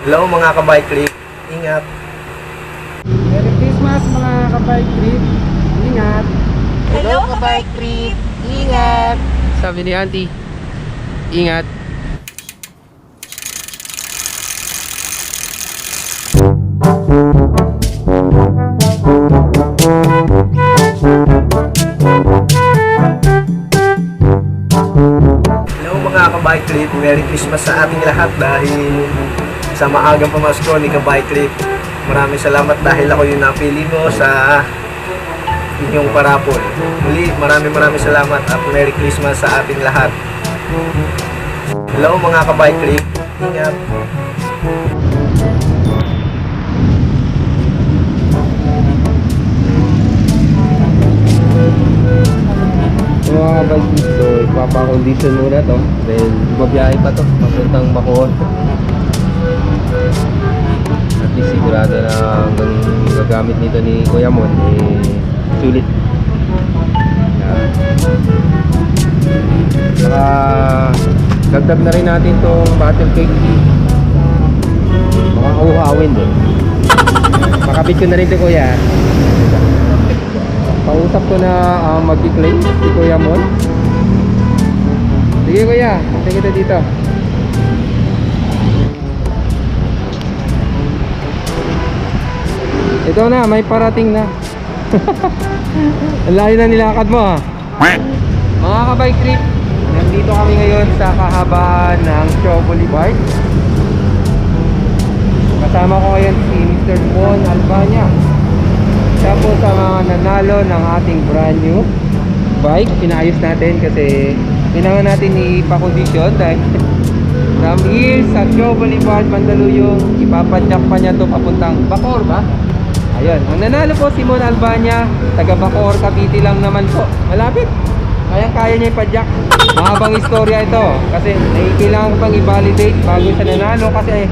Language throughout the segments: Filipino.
Hello mga ka-bike trip, ingat. Merry Christmas mga ka-bike trip. Ingat. Hello ka-bike trip, ingat. Sabi ni Auntie, ingat. Hello mga ka-bike trip, Merry Christmas sa ating lahat dahil sa maagang pamasko ni ka-bike trip. Maraming salamat dahil ako yung napili mo sa inyong parapol. Muli, maraming salamat at Merry Christmas sa ating lahat. Hello mga ka-bike trip, ingat. Mga bike trip, so ipapa-condition muna to. Then bumabiyahe pa to, papuntang Bacoor. At least sigurado na hanggang gagamit nito ni Kuya Mon sulit. Yan. Saka dagdag na rin natin tong battle cake. Mga uhawin din. Makabit ko na rin ito Kuya. Pausap ko na mag-claim si Kuya Mon. Sige Kuya, punta kita dito. Ito na, may parating na. Ang layo na nilakad mo ha. Mga ka-bike trip, nandito kami ngayon sa kahabaan ng Shaw Boulevard. Kasama ko ngayon si Mr. Bon Albania. Siya po sa mga nanalo ng ating brand new bike. Pinaayos natin kasi kailangan natin ipa-condition dahil from here sa Shaw Boulevard, Mandaluyong, ipapadyak pa niya ito papuntang Bacoor ba? Ayun, ang nanalo po si Mon Albania, taga Bacoor, Cavite lang naman po. Malapit. Kaya niya ipadyak. Mahabang istorya ito kasi kailangan ko pang i-validate bago siya nanalo kasi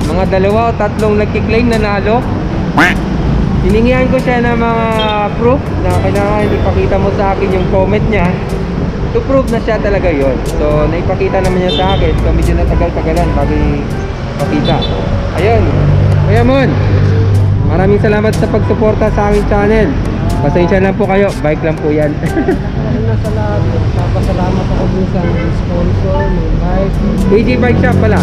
mga 2 o 3 nagki-claim nanalo. Hiningihan ko siya ng mga proof na kailangan ipakita mo sa akin yung comment niya to prove na siya talaga yon. So naipakita naman niya sa akin, so medyo natagal-tagalan bago ipakita. Ayun, Kuya Mon, maraming salamat sa pagsuporta sa aming channel. Pasensya lang po kayo, bike lang po yan. Maraming salamat. Papasalamat ako dun sa sponsor ng bike. PJ Bike Shop pala.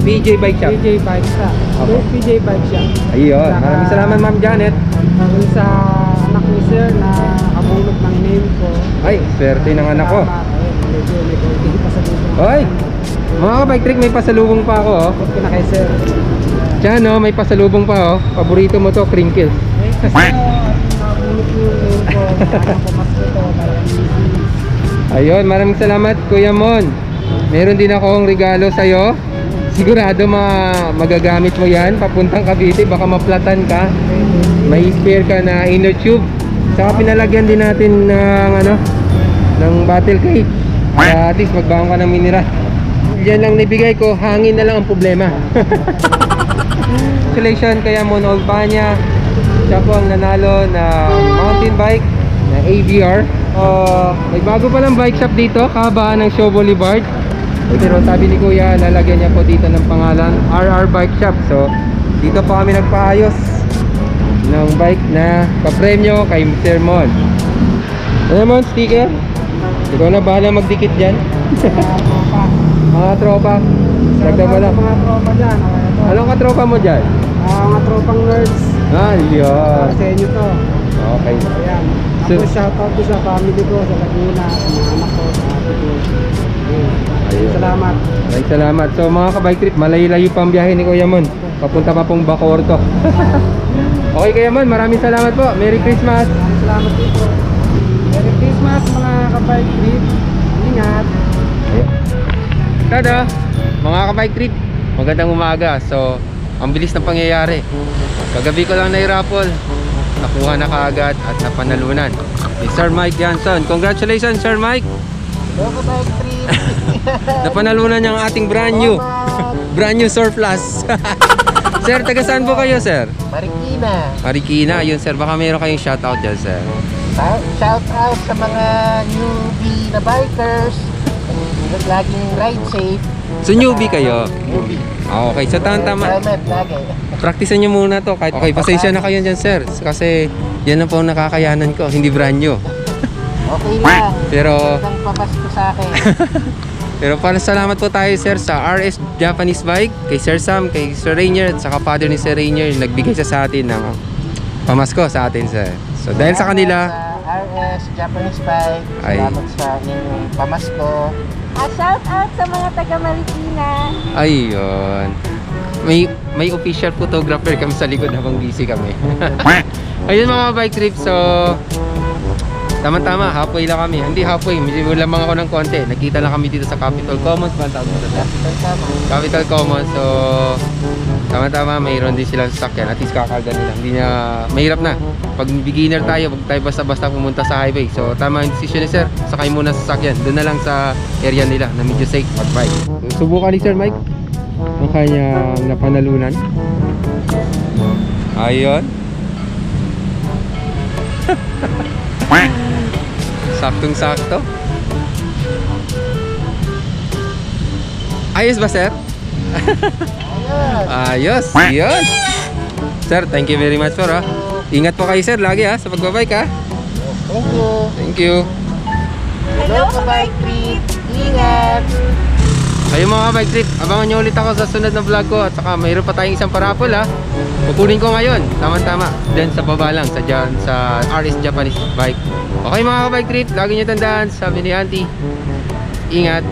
PJ Bike Shop. PJ Bike Shop. Opo. PJ Bike Shop. Ayun, maraming salamat Ma'am Janet. Dun sa anak ni Sir na kabulot ng name ko. Ay, swerte ng anak ko. Salamat. Ayun, medyo may konting pasalubong. Hoy, mga ka-bike trick, may pasalubong pa ako oh. Ikot ko na kay Sir. Diyan oh, may pasalubong pa oh. Paborito mo to, crinkles. Eh, kasi nabulot yung name ko. Parang pumasko to. Parang Ayun, maraming salamat Kuya Mon. Meron din akong regalo sa'yo. Sigurado magagamit mo yan papuntang Cavite, baka maplatan ka. May spare ka na inner tube. Saka pinalagyan din natin ng battle cake. Kaya at least magbaon ka ng mineral. Diyan lang nibigay ko, hangin na lang ang problema. Congratulations kaya Mon Albania. Siya po ang nanalo na mountain bike na AVR. May bago palang bike shop dito, kahabaan ng Shaw Boulevard. Pero sabi ni Kuya, lalagyan niya po dito ng pangalan RR Bike Shop. So dito pa kami nagpaayos ng bike na papremyo kay Mr. Mon. Ano Mon, sticker? Ikaw na bahala magdikit dyan. Mga tropa. Dagdag mo lang. mga tropa dyan. Anong katropa mo dyan? Mga tropang nerds. Yun. Sa inyo to. Okay. Ayan. So- Tapos shoutout ko sa family ko, sa Laguna, sa mga anak ko, sa ate ko. Ayun. Salamat. Maraming salamat. So mga ka-bike trip, malayo-layo pa ang biyahe ni Kuya Mon. Papunta pa pong Bacoor to. Okay Kuya Mon, maraming salamat po. Merry Christmas. Salamat dito. Merry Christmas mga ka-bike trip. Ingat. Ayun. Tada, mga ka-bike trip, magandang umaga. So, ang bilis ng pangyayari. Kagabi ko lang na-raffle. Nakuha na kaagad at napanalunan ni Sir Mike Johnson. Congratulations Sir Mike. Hello ka-bike trip. Napanalunan niya ang ating brand new brand new surplus. Sir, taga saan po kayo sir? Marikina. Marikina, yun sir, baka meron kayong shoutout dyan sir. Shout out sa mga newbie na bikers. Laging ride safe. So newbie kayo? Newbie. Okay, so tama. Helmet lagi. Practicean nyo muna to. Kahit, okay, pasensya na kayo dyan, sir. Kasi yan na po ang nakakayanan ko. Hindi brand new. Okay lang. Pero, Ang pamasko sa akin. pero salamat po tayo, sir, sa RS Japanese Bike. Kay Sir Sam, kay Sir Rainier, at saka father ni Sir Rainier. Nagbigay siya sa atin ng pamasko sa atin, sir. So, dahil sa kanila, Sa RS Japanese Bike. Ay. Salamat sa inyong pamasko. Shout out sa mga taga Marikina. ayun. May official photographer kami sa likod habang busy kami. Ayun mga bike trip. So, tama-tama, halfway lang kami. Hindi halfway, medyo lamang ako ng konti. Nakita lang kami dito sa Capitol Commons. Ba ang tawag mo doon? Capital Commons. So, tama-tama, mayroon din silang sasakyan. At least kakarga nila. Hindi na, mahirap na. Pag beginner tayo, wag tayo basta-basta pumunta sa highway. So, tama yung decision ni sir. Sakay muna sa sasakyan. Doon na lang sa area nila na medyo safe mag-bike. Subukan ni Sir Mike ang kanyang napanalunan. Ayun. Saktong-sakto. Ayos ba, sir? Ayos. Yun. Sir, thank you very much, sir. Ha? Ingat po kayo, sir, lagi ha, sa pagbabike ha. Thank you. Thank you. Hello, ka-bike trip. Ingat. Ayun mga bike trip, abangan nyo ulit ako sa sunod na vlog ko. At saka mayroon pa tayong isang parapol ha. Kukunin ko ngayon, tama-tama. Diyan sa baba lang, sa RS Japanese Bike. Okay mga bike trip, lagi nyo tandaan, sabi ni Auntie, ingat.